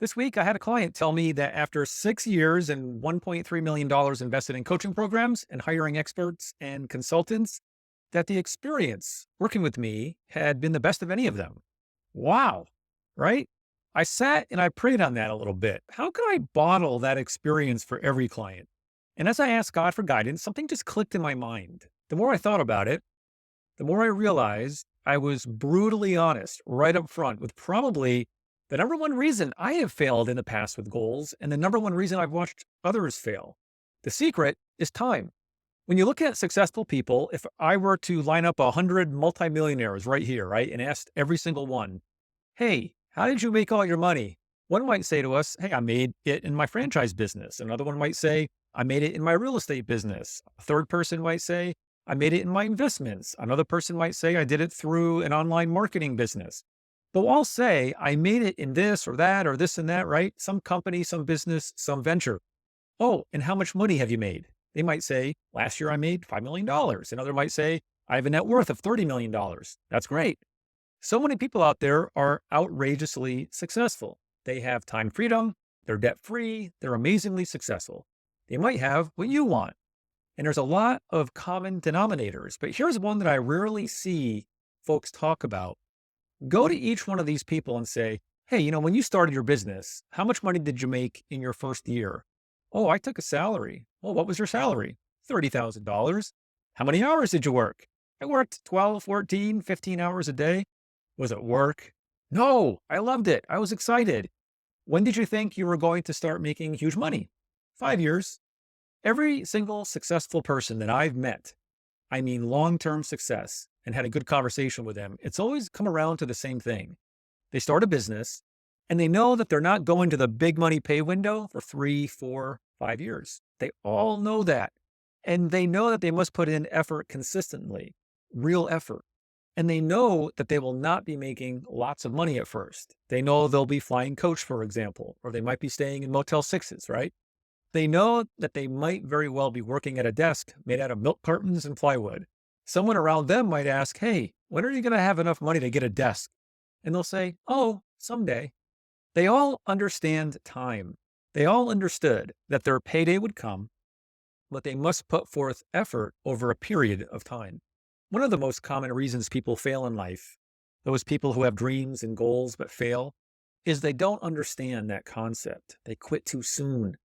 This week, I had a client tell me that after 6 years and $1.3 million invested in coaching programs and hiring experts and consultants, that the experience working with me had been the best of any of them. Wow. Right? I sat and I prayed on that a little bit. How can I bottle that experience for every client? And as I asked God for guidance, something just clicked in my mind. The more I thought about it, the more I realized I was brutally honest right up front with probably the number one reason I have failed in the past with goals and the number one reason I've watched others fail. The secret is time. When you look at successful people, if I were to line up 100 multimillionaires right here, right, and asked every single one, hey, how did you make all your money? One might say to us, hey, I made it in my franchise business. Another one might say, I made it in my real estate business. A third person might say, I made it in my investments. Another person might say, I did it through an online marketing business. They'll all say, I made it in this or this and that, right? Some company, some business, some venture. Oh, and how much money have you made? They might say, last year I made $5 million. Another might say, I have a net worth of $30 million. That's great. So many people out there are outrageously successful. They have time freedom, they're debt free, they're amazingly successful. They might have what you want. And there's a lot of common denominators, but here's one that I rarely see folks talk about. Go to each one of these people and say, hey, when you started your business, how much money did you make in your first year? Oh, I took a salary. Well, what was your salary? $30,000. How many hours did you work? I worked 12, 14, 15 hours a day. Was it work? No, I loved it. I was excited. When did you think you were going to start making huge money? 5 years. Every single successful person that I've met, I mean long-term success, and had a good conversation with them, it's always come around to the same thing. They start a business and they know that they're not going to the big money pay window for 3, 4, 5 years. They all know that. And they know that they must put in effort consistently, real effort. And they know that they will not be making lots of money at first. They know they'll be flying coach, for example, or they might be staying in Motel 6s, right? They know that they might very well be working at a desk made out of milk cartons and plywood. Someone around them might ask, hey, when are you going to have enough money to get a desk? And they'll say, oh, someday. They all understand time. They all understood that their payday would come, but they must put forth effort over a period of time. One of the most common reasons people fail in life, those people who have dreams and goals but fail, is they don't understand that concept. They quit too soon.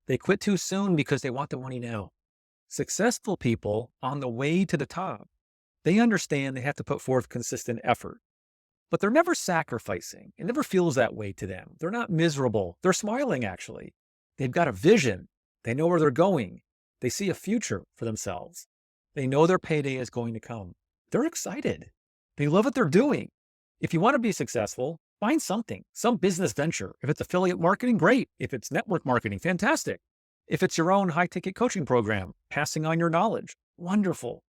They quit too soon because they want the money now. Successful people on the way to the top, they understand they have to put forth consistent effort, but they're never sacrificing. It never feels that way to them. They're not miserable. They're smiling, actually. They've got a vision. They know where they're going. They see a future for themselves. They know their payday is going to come. They're excited. They love what they're doing. If you want to be successful, find something, some business venture. If it's affiliate marketing, great. If it's network marketing, fantastic. If it's your own high-ticket coaching program, passing on your knowledge, wonderful.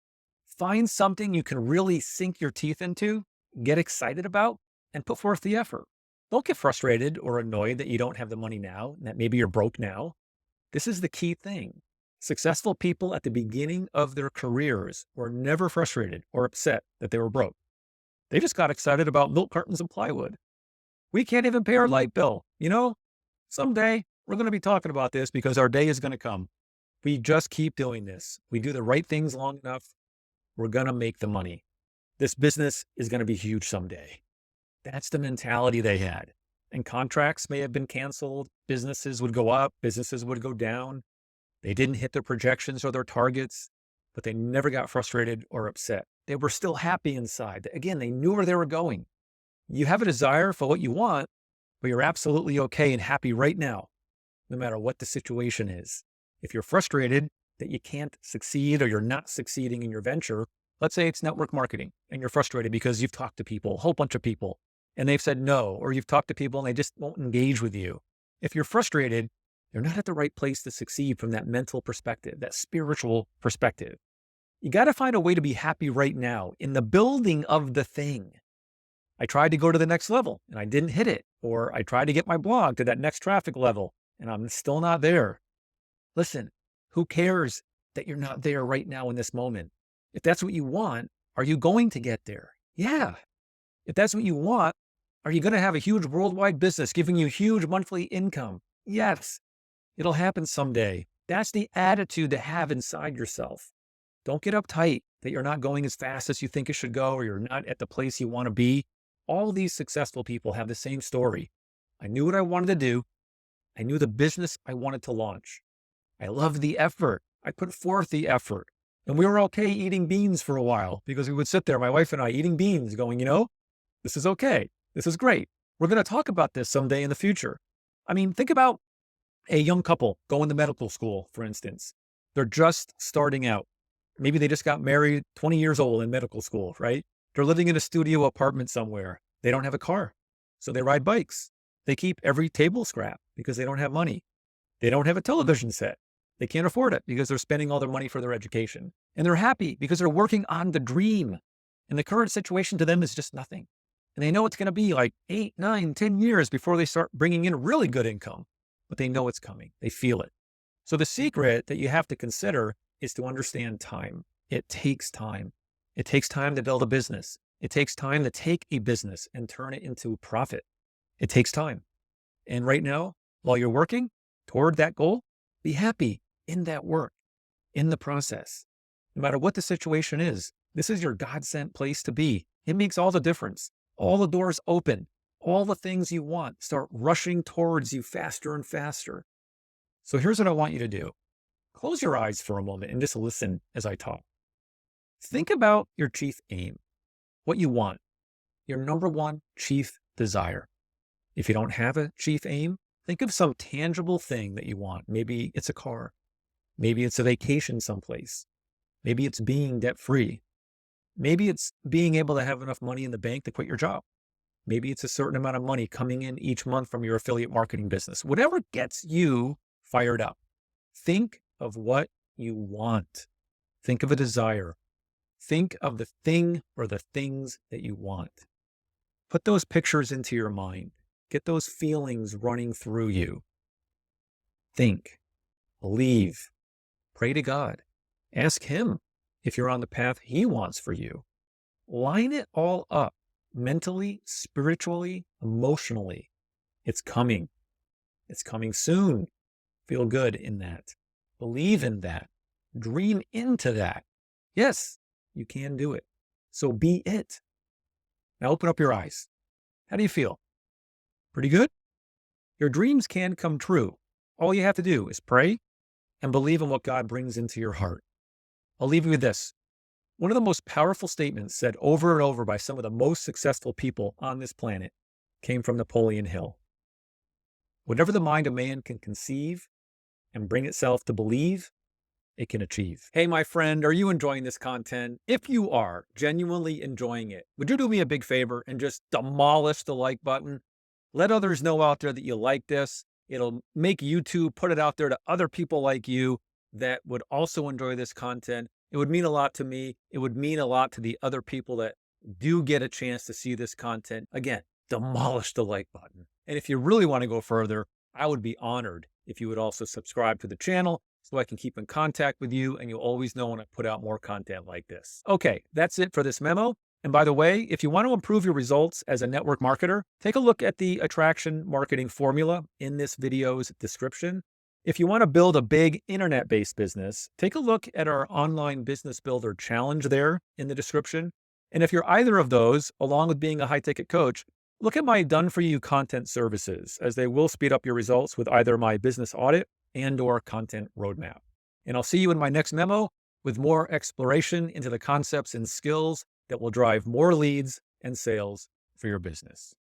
Find something you can really sink your teeth into, get excited about, and put forth the effort. Don't get frustrated or annoyed that you don't have the money now, and that maybe you're broke now. This is the key thing. Successful people at the beginning of their careers were never frustrated or upset that they were broke. They just got excited about milk cartons and plywood. We can't even pay our light bill. Someday we're going to be talking about this because our day is going to come. We just keep doing this. We do the right things long enough. We're going to make the money. This business is going to be huge someday. That's the mentality they had. And contracts may have been canceled. Businesses would go up. Businesses would go down. They didn't hit their projections or their targets, but they never got frustrated or upset. They were still happy inside. Again, they knew where they were going. You have a desire for what you want, but you're absolutely okay and happy right now, no matter what the situation is. If you're frustrated that you can't succeed or you're not succeeding in your venture, let's say it's network marketing and you're frustrated because you've talked to people, a whole bunch of people, and they've said no, or you've talked to people and they just won't engage with you. If you're frustrated, you're not at the right place to succeed from that mental perspective, that spiritual perspective. You got to find a way to be happy right now in the building of the thing. I tried to go to the next level and I didn't hit it. Or I tried to get my blog to that next traffic level and I'm still not there. Listen, who cares that you're not there right now in this moment? If that's what you want, are you going to get there? Yeah. If that's what you want, Are you going to have a huge worldwide business giving you huge monthly income? Yes, it'll happen someday. That's the attitude to have inside yourself. Don't get uptight that you're not going as fast as you think it should go, or you're not at the place you want to be. All these successful people have the same story. I knew what I wanted to do. I knew the business I wanted to launch. I loved the effort. I put forth the effort. And we were okay eating beans for a while because we would sit there, my wife and I, eating beans going, this is okay. This is great. We're going to talk about this someday in the future. I mean, think about a young couple going to medical school, for instance. They're just starting out. Maybe they just got married, 20 years old in medical school, right? They're living in a studio apartment somewhere. They don't have a car, so they ride bikes. They keep every table scrap because they don't have money. They don't have a television set. They can't afford it because they're spending all their money for their education. And they're happy because they're working on the dream. And the current situation to them is just nothing. And they know it's going to be like 8, 9, 10 years before they start bringing in really good income. But they know it's coming. They feel it. So the secret that you have to consider is to understand time. It takes time. It takes time to build a business. It takes time to take a business and turn it into profit. It takes time. And right now, while you're working toward that goal, be happy in that work, in the process. No matter what the situation is, this is your God-sent place to be. It makes all the difference. All the doors open. All the things you want start rushing towards you faster and faster. So here's what I want you to do. Close your eyes for a moment and just listen as I talk. Think about your chief aim, what you want, your number one chief desire. If you don't have a chief aim, think of some tangible thing that you want. Maybe it's a car. Maybe it's a vacation someplace. Maybe it's being debt-free. Maybe it's being able to have enough money in the bank to quit your job. Maybe it's a certain amount of money coming in each month from your affiliate marketing business. Whatever gets you fired up. Think of what you want. Think of a desire. Think of the thing or the things that you want. Put those pictures into your mind. Get those feelings running through you. Think, believe, pray to God. Ask Him if you're on the path He wants for you. Line it all up mentally, spiritually, emotionally. It's coming. It's coming soon. Feel good in that. Believe in that. Dream into that. Yes, you can do it. So be it. Now open up your eyes. How do you feel? Pretty good? Your dreams can come true. All you have to do is pray and believe in what God brings into your heart. I'll leave you with this. One of the most powerful statements said over and over by some of the most successful people on this planet came from Napoleon Hill. Whatever the mind of man can conceive and bring itself to believe, it can achieve. Hey, my friend, are you enjoying this content? If you are genuinely enjoying it, would you do me a big favor and just demolish the like button? Let others know out there that you like this. It'll make YouTube put it out there to other people like you that would also enjoy this content. It would mean a lot to me. It would mean a lot to the other people that do get a chance to see this content. Again, demolish the like button. And if you really want to go further, I would be honored if you would also subscribe to the channel so I can keep in contact with you and you'll always know when I put out more content like this. Okay, that's it for this memo. And by the way, if you want to improve your results as a network marketer, take a look at the attraction marketing formula in this video's description. If you want to build a big internet-based business, take a look at our online business builder challenge there in the description. And if you're either of those, along with being a high-ticket coach, look at my done-for-you content services, as they will speed up your results with either my business audit and/or content roadmap. And I'll see you in my next memo with more exploration into the concepts and skills that will drive more leads and sales for your business.